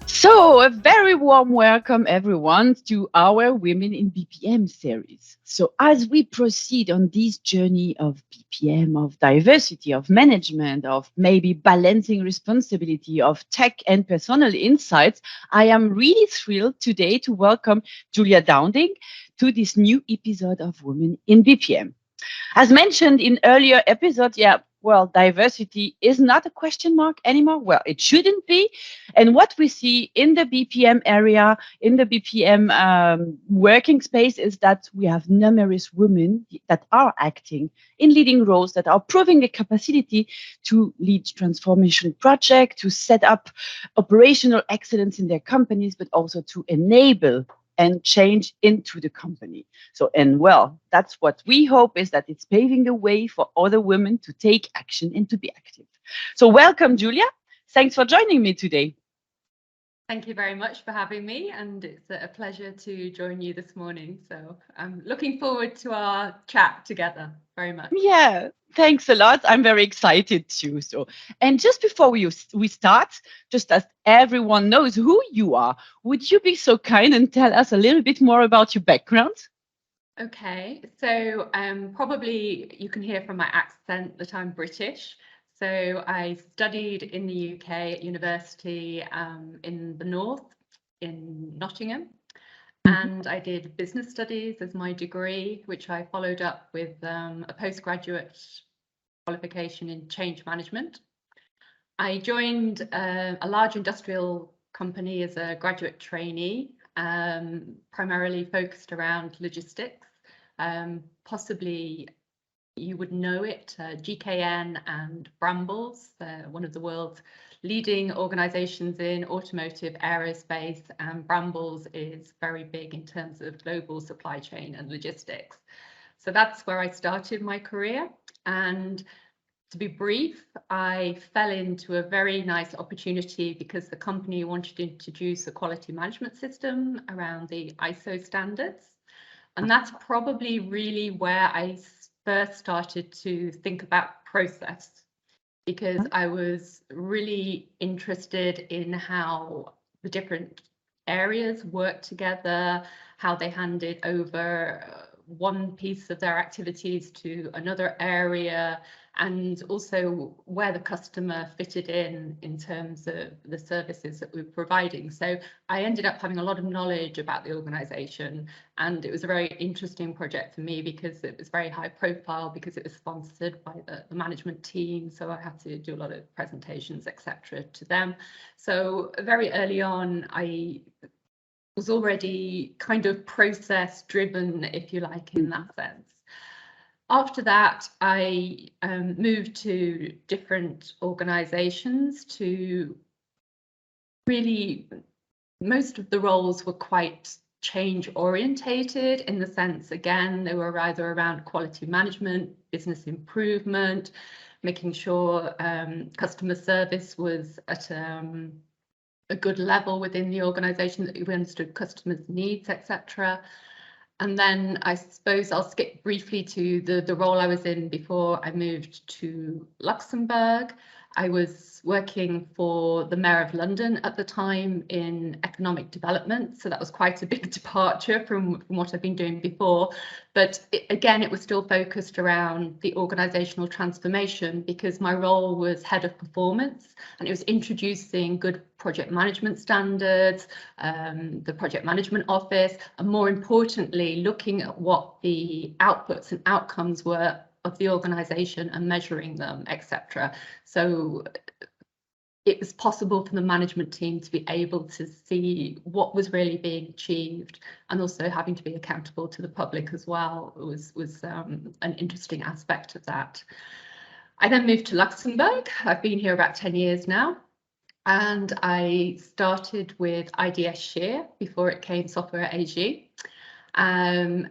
So, a very warm welcome, everyone, to our Women in BPM series. So, as we proceed on this journey of BPM, of diversity, of management, of maybe balancing responsibility, of tech and personal insights, I am really thrilled today to welcome Julia Dowding to this new episode of Women in BPM. As mentioned in earlier episodes, yeah, well, diversity is not a question mark anymore. Well, it shouldn't be. And what we see in the BPM area, in the BPM working space, is that we have numerous women that are acting in leading roles, that are proving the capacity to lead transformation projects, to set up operational excellence in their companies, but also to enable and change into the company. So, and well, that's what we hope, is that it's paving the way for other women to take action and to be active. So welcome, Julia. Thanks for joining me today. Thank you very much for having me, and it's a pleasure to join you this morning. So I'm looking forward to our chat together very much. Yeah, thanks a lot. I'm very excited too. So, and just before we start, just as everyone knows who you are, would you be so kind and tell us a little bit more about your background? Okay, so probably you can hear from my accent that I'm British. So I studied in the UK at university in the north, in Nottingham. And I did business studies as my degree, which I followed up with a postgraduate qualification in change management. I joined a large industrial company as a graduate trainee, primarily focused around logistics. Possibly you would know it, GKN and Brambles, one of the world's leading organizations in automotive, aerospace, and Brambles is very big in terms of global supply chain and logistics. So that's where I started my career. And to be brief, I fell into a very nice opportunity because the company wanted to introduce a quality management system around the ISO standards. And that's probably really where I first started to think about process, because I was really interested in how the different areas work together, how they handed over one piece of their activities to another area, and also where the customer fitted in terms of the services that we were providing. So I ended up having a lot of knowledge about the organization, and it was a very interesting project for me because it was very high profile, because it was sponsored by the management team. So I had to do a lot of presentations, etc., to them. So very early on, I was already kind of process driven, if you like, in that sense. After that, I moved to different organizations to really, most of the roles were quite change orientated, in the sense, again, they were either around quality management, business improvement, making sure customer service was at a good level within the organization, that we understood customers' needs, etc. And then I suppose I'll skip briefly to the role I was in before I moved to Luxembourg. I was working for the Mayor of London at the time in economic development. So that was quite a big departure from what I've been doing before. But again, it was still focused around the organizational transformation, because my role was head of performance, and it was introducing good project management standards, the project management office, and more importantly, looking at what the outputs and outcomes were of the organization and measuring them, etc. So it was possible for the management team to be able to see what was really being achieved, and also having to be accountable to the public as well was an interesting aspect of that. I then moved to Luxembourg. I've been here about 10 years now, and I started with IDS Shear before it came Software AG, and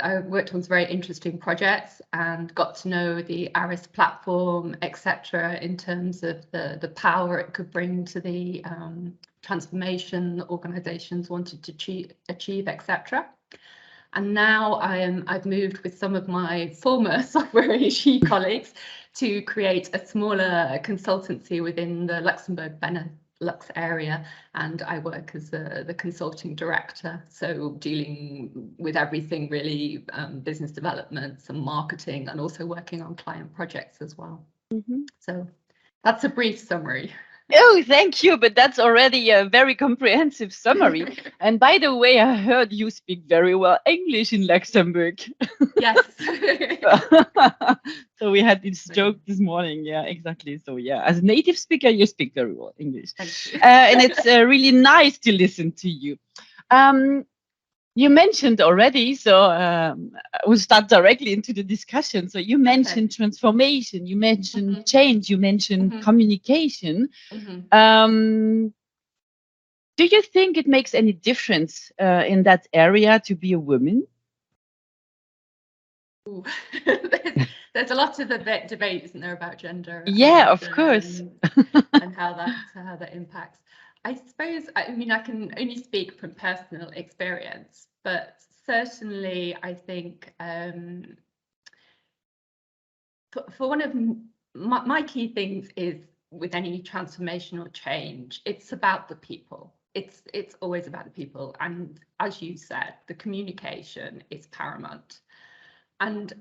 I worked on some very interesting projects and got to know the ARIS platform, etc., in terms of the power it could bring to the transformation that organizations wanted to achieve, etc. And now I've moved with some of my former Software AG colleagues to create a smaller consultancy within the Luxembourg Benelux area, and I work as the consulting director, so dealing with everything really, business development, some marketing, and also working on client projects as well. So that's a brief summary. Oh, thank you. But that's already a very comprehensive summary. And by the way, I heard you speak very well English in Luxembourg. Yes. So we had this joke this morning. Yeah, exactly. So yeah, as a native speaker, you speak very well English. Thank you. And it's really nice to listen to you. You mentioned already, so we'll start directly into the discussion. So you mentioned transformation, you mentioned change, you mentioned communication. Do you think it makes any difference in that area to be a woman? Ooh. There's a lot of debate, isn't there, about gender? Yeah, of course. And how that impacts. I suppose, I mean, I can only speak from personal experience, but certainly I think for one of my key things is with any transformational change, it's about the people. It's always about the people. And as you said, the communication is paramount. And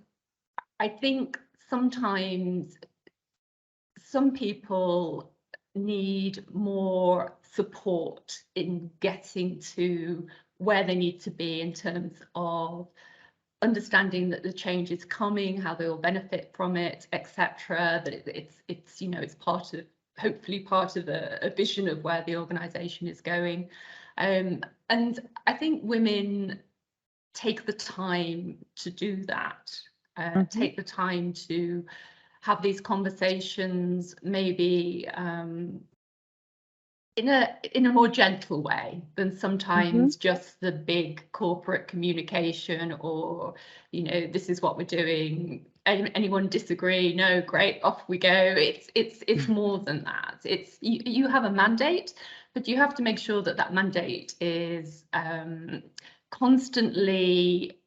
I think sometimes some people need more support in getting to where they need to be in terms of understanding that the change is coming, how they will benefit from it, etc. That it's you know, it's part of, hopefully part of a vision of where the organisation is going. And I think women take the time to do that, take the time to have these conversations, maybe in a more gentle way than sometimes just the big corporate communication, or, you know, this is what we're doing. Anyone disagree? No, great, off we go. It's more than that. It's you have a mandate, but you have to make sure that that mandate is constantly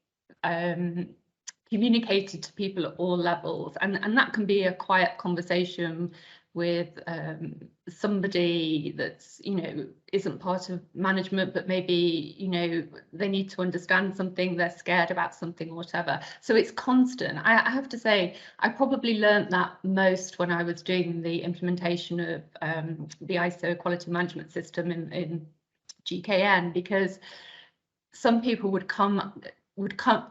communicated to people at all levels, and that can be a quiet conversation with somebody that's, you know, isn't part of management, but maybe, you know, they need to understand something, they're scared about something or whatever. So it's constant. I have to say, I probably learned that most when I was doing the implementation of the ISO quality management system in GKN, because some people would come,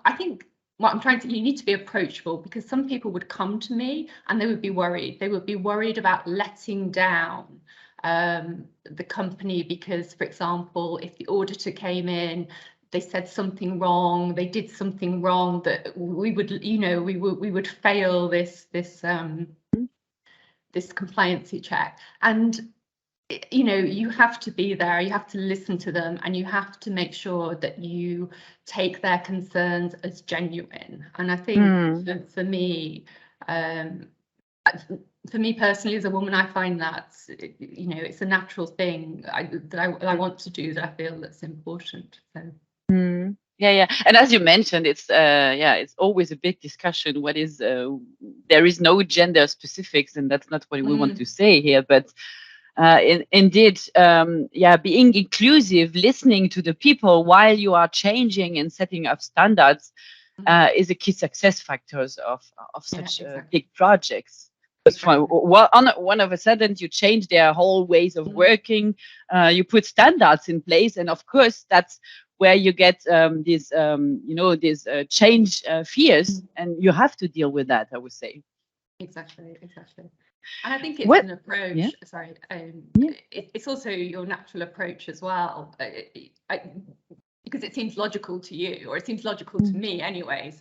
I think what I'm trying to, you need to be approachable, because some people would come to me and they would be worried. They would be worried about letting down the company, because, for example, if the auditor came in, they said something wrong, they did something wrong, that we would, you know, we would fail this compliancy check. And you know, you have to be there, you have to listen to them, and you have to make sure that you take their concerns as genuine. And I think for me personally, as a woman, I find that, you know, it's a natural thing that I want to do, that I feel that's important. So. Yeah. And as you mentioned, it's it's always a big discussion. What is there is no gender specifics, and that's not what we want to say here, but indeed, being inclusive, listening to the people while you are changing and setting up standards is a key success factors of such big projects. Because one of a sudden you change their whole ways of working, you put standards in place, and of course that's where you get these change fears, and you have to deal with that, I would say. Exactly. And I think it's an approach. Yeah. Sorry, it's also your natural approach as well, because it seems logical to you, or it seems logical to me anyway.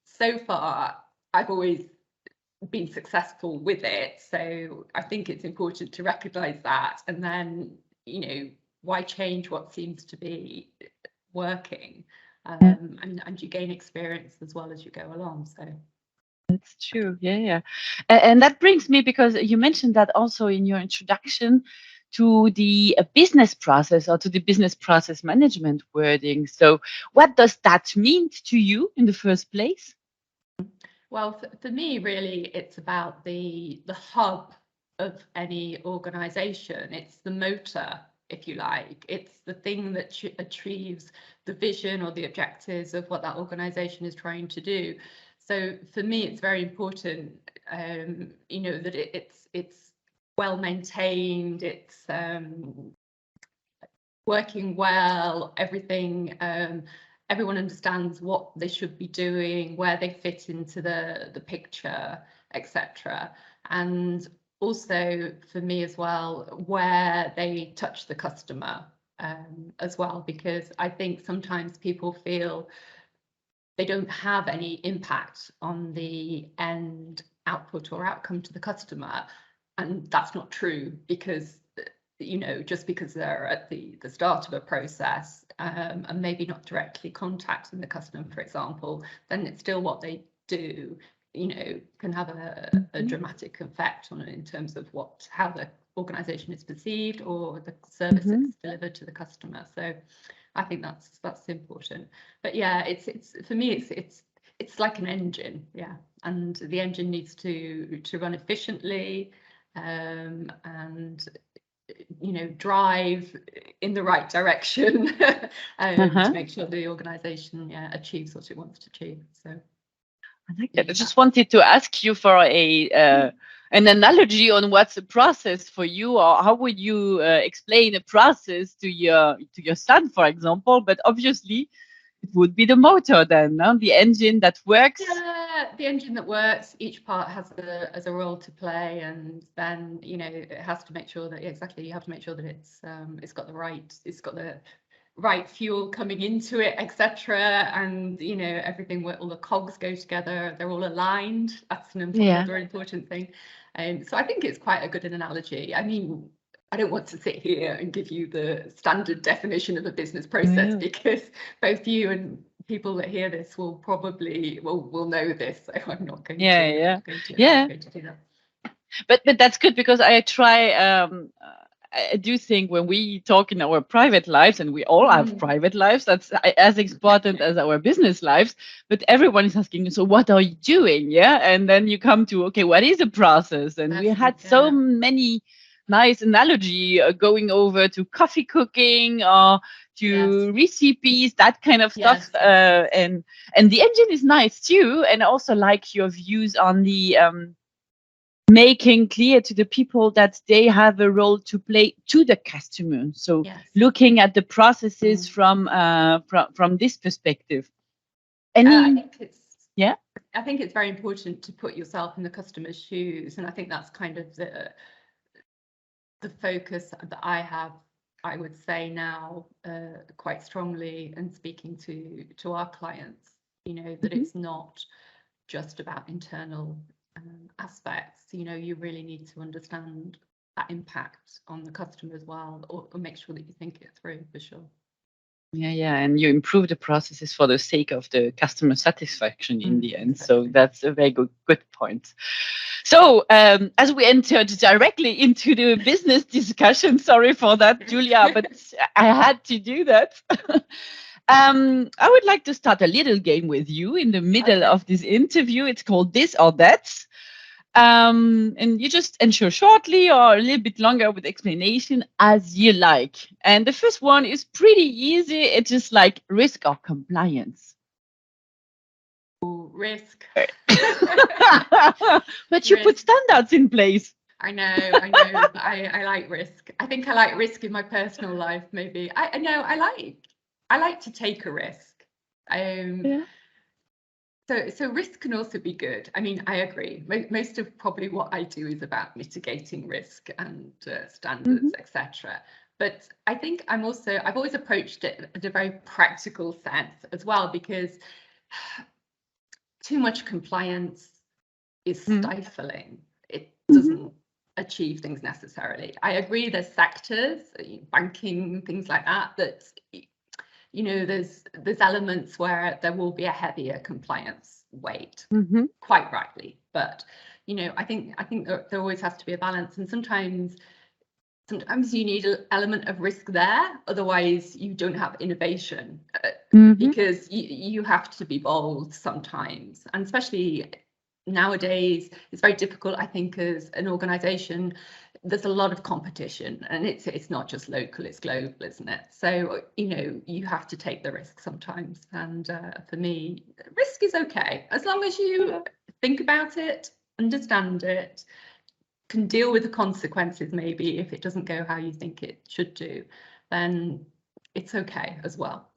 So far, I've always been successful with it. So I think it's important to recognise that, and then, you know, why change what seems to be working, and you gain experience as well as you go along. So. That's true. Yeah. And that brings me, because you mentioned that also in your introduction, to the business process, or to the business process management wording. So what does that mean to you in the first place? Well, for me, really, it's about the hub of any organization. It's the motor, if you like. It's the thing that achieves the vision or the objectives of what that organization is trying to do. So for me, it's very important, that it's well maintained. It's working well. Everything. Everyone understands what they should be doing, where they fit into the picture, etc. And also for me as well, where they touch the customer as well, because I think sometimes people feel they don't have any impact on the end output or outcome to the customer. And that's not true, because just because they're at the start of a process and maybe not directly contacting the customer, for example, then it's still what they do, can have a dramatic effect on it in terms of how the organization is perceived or the service that's delivered to the customer. So I think that's important. But yeah, it's for me, it's like an engine, yeah, and the engine needs to run efficiently and drive in the right direction to make sure the organization achieves what it wants to achieve. So I just wanted to ask you for an analogy on what's a process for you, or how would you explain a process to your son, for example? But obviously it would be the motor then, no? The engine that works. Yeah, the engine that works. Each part has a role to play, and then it has to make sure that exactly, you have to make sure that it's got the right fuel coming into it, etc. And everything, all the cogs go together, they're all aligned. That's another important thing. So I think it's quite a good analogy. I mean, I don't want to sit here and give you the standard definition of a business process, because both you and people that hear this will probably will know this. So I'm not going to do that. But that's good, because I try. I do think when we talk in our private lives, and we all have private lives, that's as important as our business lives. But everyone is asking, so what are you doing? Yeah, and then you come to, okay, what is a process? And we had so many nice analogy going over to coffee cooking or to recipes, that kind of stuff. And the engine is nice too. And I also like your views on the making clear to the people that they have a role to play to the customer. So looking at the processes from this perspective. I think it's very important to put yourself in the customer's shoes, and I think that's kind of the focus that I have, I would say now, quite strongly, and speaking to our clients, that it's not just about internal aspects. You really need to understand that impact on the customer as well, or make sure that you think it through, for sure. And you improve the processes for the sake of the customer satisfaction in the end. So that's a very good point. So as we entered directly into the business discussion, sorry for that, Julia, but I had to do that. I would like to start a little game with you in the middle of this interview. It's called This or That. And you just answer shortly or a little bit longer with explanation as you like. And the first one is pretty easy. It's just like risk or compliance. Risk. But you put standards in place. I know. I like risk. I think I like risk in my personal life, maybe. I know I like to take a risk. So risk can also be good. I mean, I agree. Most of probably what I do is about mitigating risk and standards, etc. But I think I've always approached it in a very practical sense as well, because too much compliance is stifling. It doesn't achieve things necessarily. I agree there's sectors, banking, things like that, there's elements where there will be a heavier compliance weight, quite rightly. But I think there always has to be a balance, and sometimes you need an element of risk there, otherwise you don't have innovation, because you have to be bold sometimes, and especially nowadays it's very difficult, I think, as an organization. There's a lot of competition, and it's not just local, it's global, isn't it? So, you know, you have to take the risk sometimes. And for me, risk is okay as long as you think about it, understand it, can deal with the consequences. Maybe if it doesn't go how you think it should do, then it's okay as well.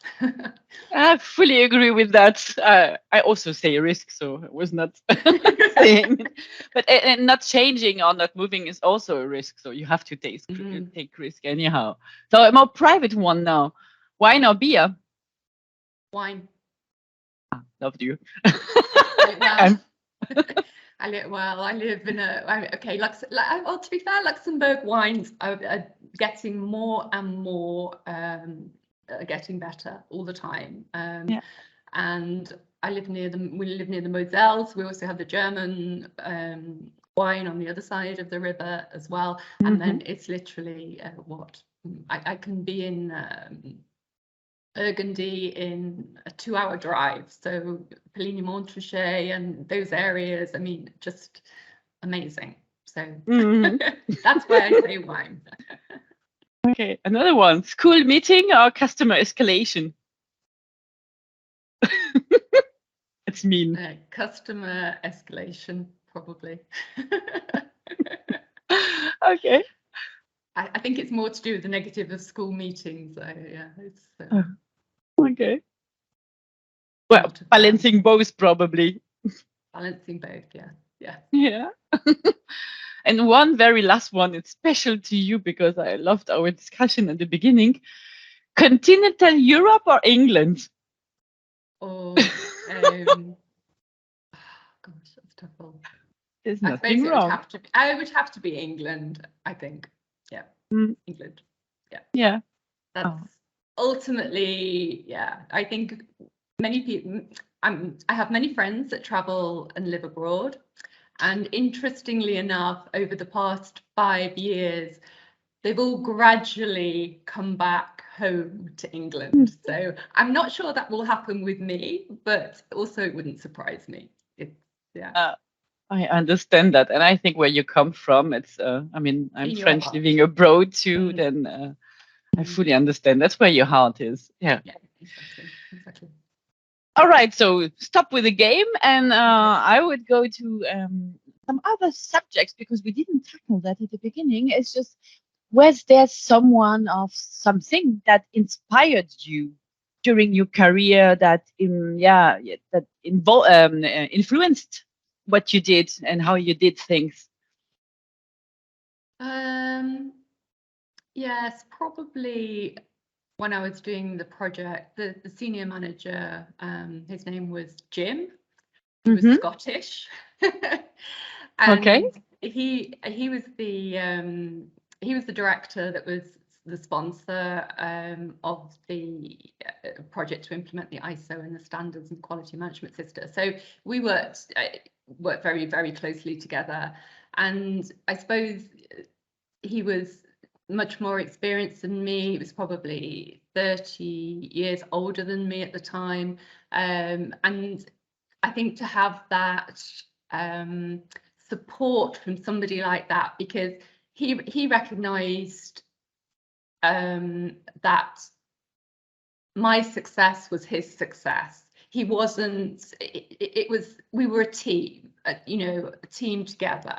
I fully agree with that. I also say risk, so I was not saying, but and not changing or not moving is also a risk. So you have to take risk anyhow. So a more private one now. Wine or beer? Wine. Loved you. I live in okay, well, to be fair, Luxembourg wines are getting more and more, getting better all the time. And we live near the Moselle, so we also have the German wine on the other side of the river as well. And then it's literally I can be in Burgundy in a 2-hour drive, so Poligny-Montrachet and those areas, I mean, just amazing. So that's why I say wine. Okay, another one. School meeting or customer escalation? It's mean. Customer escalation, probably. Okay. I think it's more to do with the negative of school meetings. Yeah, it's okay. Well, balancing both, probably. Balancing both, yeah. Yeah. And one very last one, it's special to you because I loved our discussion at the beginning. Continental Europe or England? Oh, gosh, that's a tough one. There's nothing wrong. I would have to be England, I think. Yeah, England. Yeah. Yeah. That's ultimately, yeah. I think many people. I have many friends that travel and live abroad, and interestingly enough, over the past 5 years, they've all gradually come back home to England. So I'm not sure that will happen with me, but also it wouldn't surprise me. I understand that, and I think where you come from, it's. I mean, I'm French living abroad too. Then I fully understand. That's where your heart is. Yeah. Yeah, exactly. All right, so stop with the game, and I would go to some other subjects because we didn't tackle that at the beginning. It's just, was there someone or something that inspired you during your career that influenced what you did and how you did things? Yes, probably when I was doing the project, the senior manager, his name was Jim. He was Scottish. And he was the director that was the sponsor of the project to implement the ISO and the standards and quality management system. So we worked very, very closely together. And I suppose he was much more experienced than me. He was probably 30 years older than me at the time. And I think to have that support from somebody like that, because he recognized that my success was his success. He wasn't, we were a team, a team together.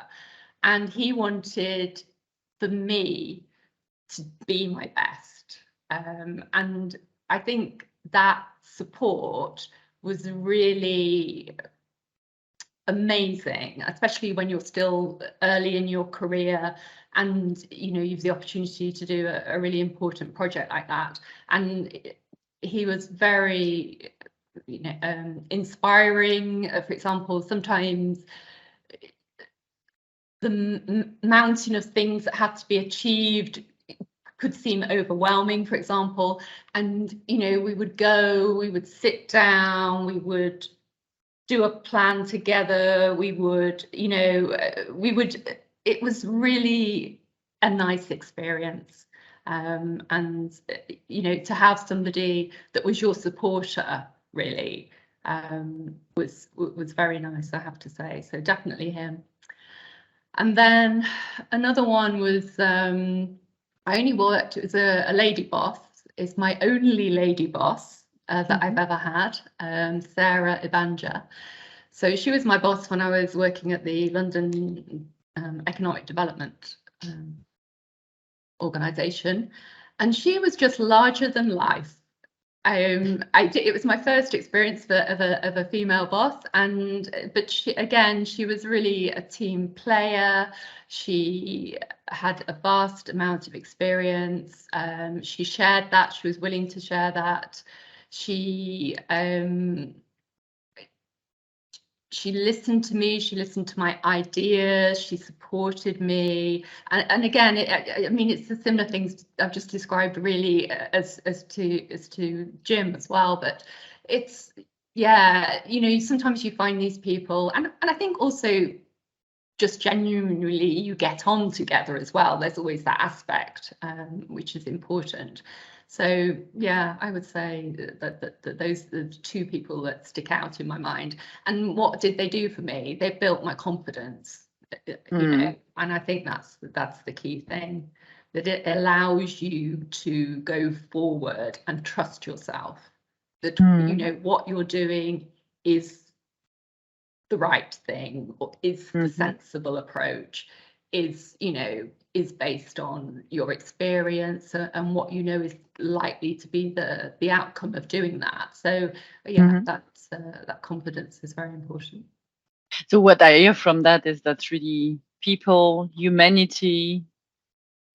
And he wanted for me to be my best. And I think that support was really amazing, especially when you're still early in your career and you've the opportunity to do a really important project like that. And he was very inspiring. For example, sometimes the mountain of things that had to be achieved could seem overwhelming, for example, and we would sit down, we would do a plan together, it was really a nice experience. And to have somebody that was your supporter, really, was very nice, I have to say. So definitely him. And then another one was I only worked as a lady boss. It's my only lady boss that I've ever had, Sarah Ibanja. So she was my boss when I was working at the London Economic Development Organisation, and she was just larger than life. It was my first experience of a female boss, but she was really a team player. She had a vast amount of experience. She shared that. She was willing to share that. She listened to me, she listened to my ideas, she supported me. And again, I mean, it's the similar things I've just described really as to Jim as well, but it's, yeah, you know, sometimes you find these people, and I think also just genuinely you get on together as well. There's always that aspect, which is important. So yeah, I would say that those are the two people that stick out in my mind. And what did they do for me? They built my confidence, you know, and I think that's the key thing, that it allows you to go forward and trust yourself, that you know what you're doing is the right thing, or is the sensible approach, is, you know, is based on your experience and what you know is likely to be the outcome of doing that. So yeah, that's that confidence is very important. So what I hear from that is that really people, humanity,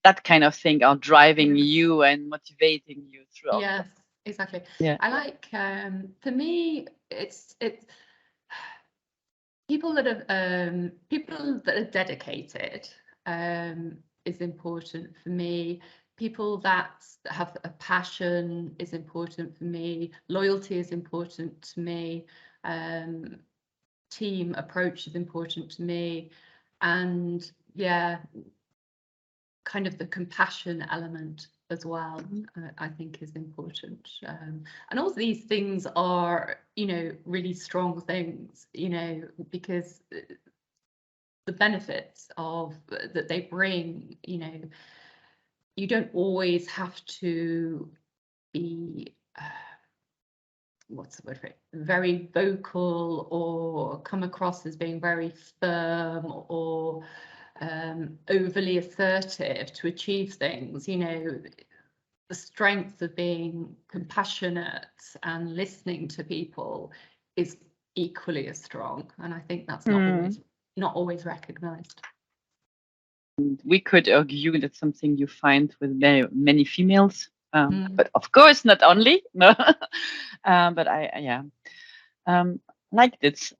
that kind of thing are driving you and motivating you throughout. Yes, exactly. Yeah. I like for me it's people that are dedicated is important for me. People that have a passion is important for me. Loyalty is important to me. Team approach is important to me. And yeah, kind of the compassion element as well, I think is important. And all these things are, you know, really strong things, you know, because the benefits of that they bring, you know, you don't always have to be what's the word for it, very vocal or come across as being very firm or overly assertive to achieve things. You know, the strength of being compassionate and listening to people is equally as strong, and I think that's not always recognized. We could argue that's something you find with many females, but of course not only. No, but I liked it.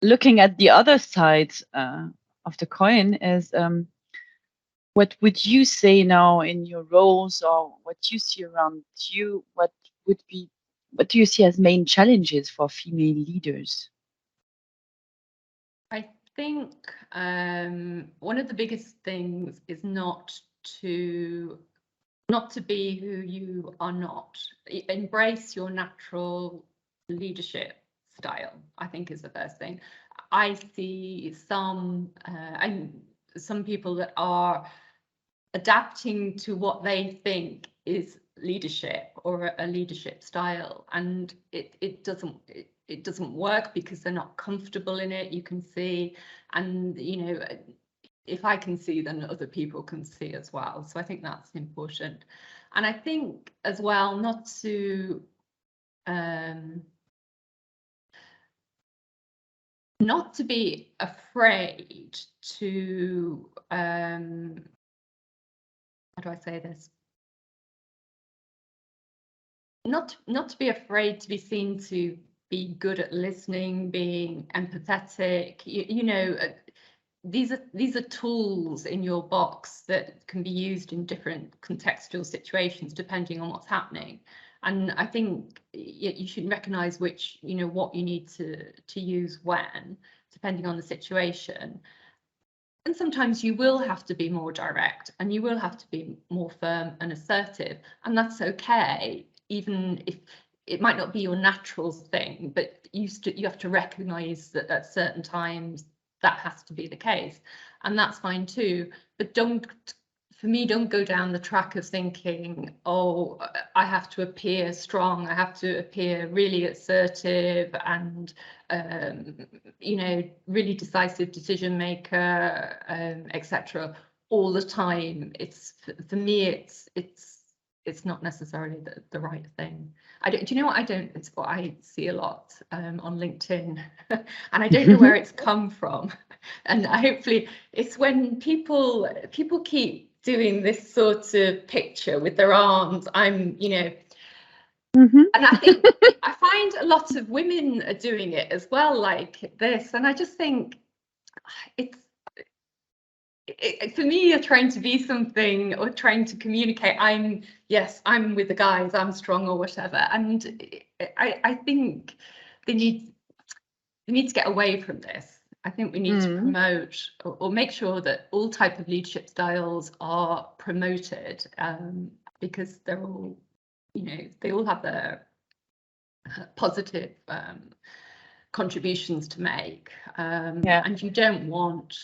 Looking at the other side of the coin is, what would you say now in your roles, or what you see around you? What do you see as main challenges for female leaders? I think one of the biggest things is not to be who you are not. Embrace your natural leadership style, I think, is the first thing. I see some people that are adapting to what they think is leadership or a leadership style, and it doesn't work because they're not comfortable in it, you can see. And you know, if I can see, then other people can see as well. So I think that's important. And I think as well, not to be afraid to how do I say this? Not to be afraid to be seen to be good at listening, being empathetic. You know, these are tools in your box that can be used in different contextual situations depending on what's happening. And I think you should recognize which, you know, what you need to use when, depending on the situation. And sometimes you will have to be more direct and you will have to be more firm and assertive, and that's okay, even if it might not be your natural thing, but you have to recognize that at certain times that has to be the case, and that's fine too. But don't go down the track of thinking, oh, I have to appear strong, I have to appear really assertive and really decisive decision maker, etc. all the time. It's, for me, it's not necessarily the right thing. Do you know what it's what I see a lot on LinkedIn, and I don't know where it's come from. And hopefully it's when people keep doing this sort of picture with their arms. And I think I find a lot of women are doing it as well, like this. And I just think for me, you're trying to be something or trying to communicate. I'm with the guys, I'm strong or whatever. And I think they need to get away from this. I think we need to promote or make sure that all type of leadership styles are promoted, because they're all, they all have their positive contributions to make. And you don't want,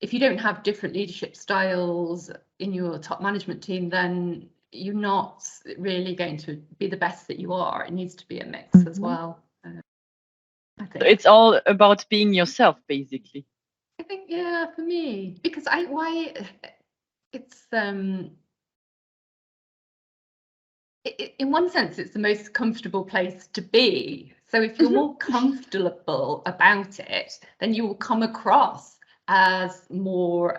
if you don't have different leadership styles in your top management team, then you're not really going to be the best that you are. It needs to be a mix as well. I think. So it's all about being yourself, basically. I think, yeah, for me, because it's in one sense, it's the most comfortable place to be. So if you're more comfortable about it, then you will come across as more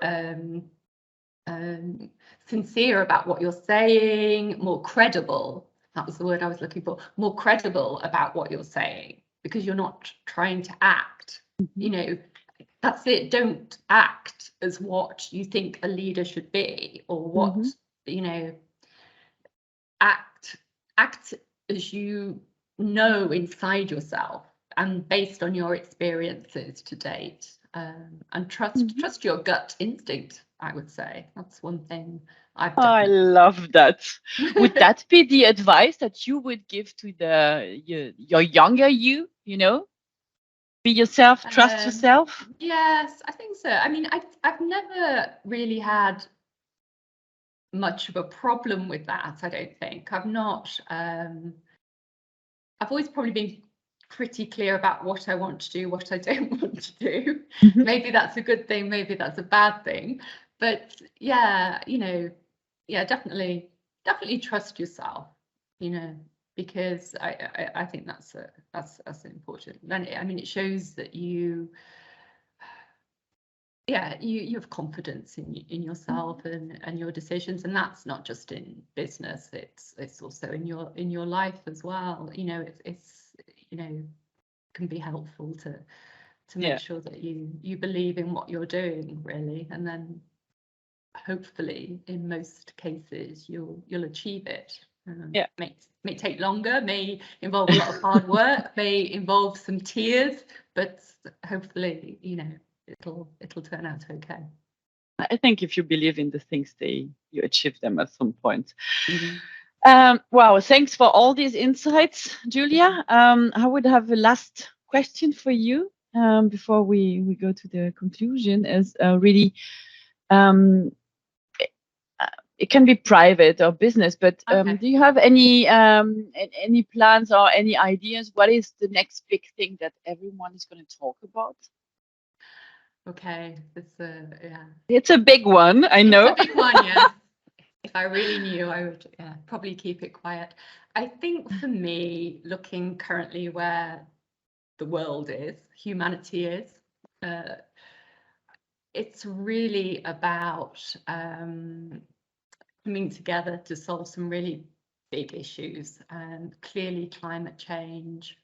sincere about what you're saying, more credible. That was the word I was looking for. More credible about what you're saying, because you're not trying to act. That's it. Don't act as what you think a leader should be, or what act as you know inside yourself and based on your experiences to date, and trust your gut instinct. I would say that's one thing I love that. Would that be the advice that you would give to your younger you? Be yourself, trust yourself. Yes, I think so. I mean, I've never really had much of a problem with that. I don't think I've not. I've always probably been pretty clear about what I want to do, what I don't want to do. Maybe that's a good thing, maybe that's a bad thing. But yeah, definitely trust yourself, because I think that's important. Then I mean, it shows that you have confidence in yourself and your decisions, and that's not just in business, it's also in your life as well. It's can be helpful to make sure that you believe in what you're doing, really, and then hopefully in most cases you'll achieve it. May take longer, may involve a lot of hard work, may involve some tears, but hopefully it'll turn out okay. I think if you believe in the things, you achieve them at some point. Wow, thanks for all these insights, Julia. I would have a last question for you before we go to the conclusion. Is really it can be private or business, but do you have any plans or any ideas? What is the next big thing that everyone is going to talk about? Okay, it's a big one, I know. It's a big one, yeah. If I really knew, I would probably keep it quiet. I think for me, looking currently where the world is, humanity is, it's really about coming together to solve some really big issues, and clearly climate change.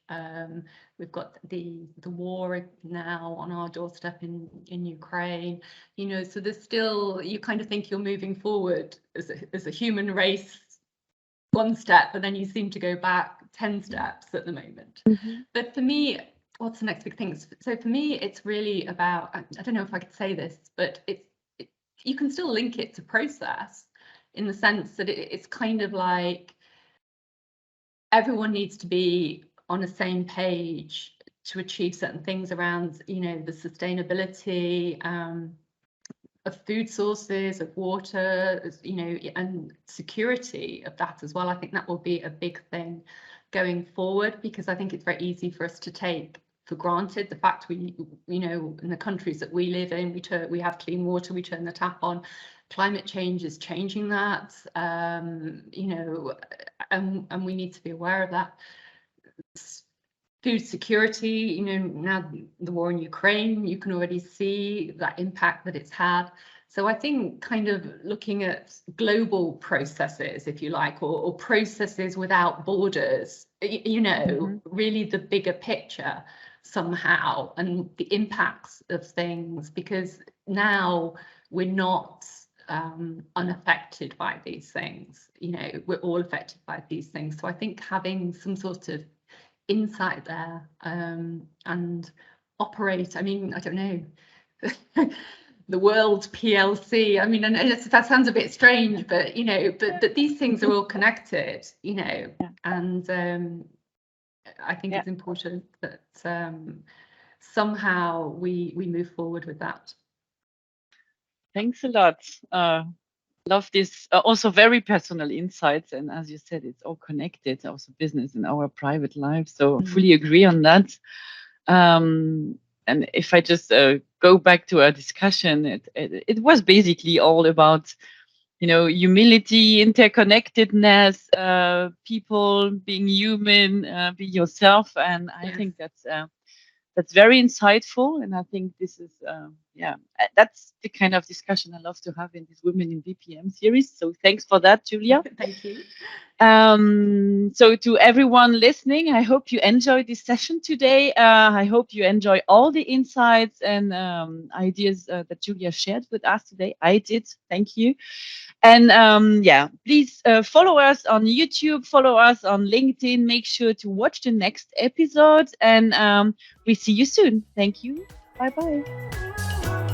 We've got the war now on our doorstep in Ukraine. So there's still, you kind of think you're moving forward as a human race one step, and then you seem to go back 10 steps at the moment. But for me, what's the next big thing? So for me, it's really about, I don't know if I could say this, but you can still link it to process, in the sense that it's kind of like everyone needs to be on the same page to achieve certain things around, the sustainability of food sources, of water, and security of that as well. I think that will be a big thing going forward, because I think it's very easy for us to take for granted the fact we, in the countries that we live in, we have clean water, we turn the tap on. Climate change is changing that, and we need to be aware of that. Food security, now the war in Ukraine, you can already see that impact that it's had. So I think kind of looking at global processes, if you like, or processes without borders, really the bigger picture somehow, and the impacts of things, because now we're not unaffected by these things, we're all affected by these things. So I think having some sort of insight there and operate, I don't know, the world PLC, and that sounds a bit strange, but but these things are all connected, and I think it's important that somehow we move forward with that. Thanks a lot. Love this, also very personal insights, and as you said, it's all connected, also business and our private life, so fully agree on that. And if I just go back to our discussion, it was basically all about humility, interconnectedness, people being human, be yourself, and I think that's very insightful, and I think this is that's the kind of discussion I love to have in this Women in BPM series. So thanks for that, Julia. Thank you. So to everyone listening, I hope you enjoyed this session today. I hope you enjoy all the insights and ideas that Julia shared with us today. I did. Thank you. And please follow us on YouTube, follow us on LinkedIn. Make sure to watch the next episode, and we see you soon. Thank you. Bye-bye.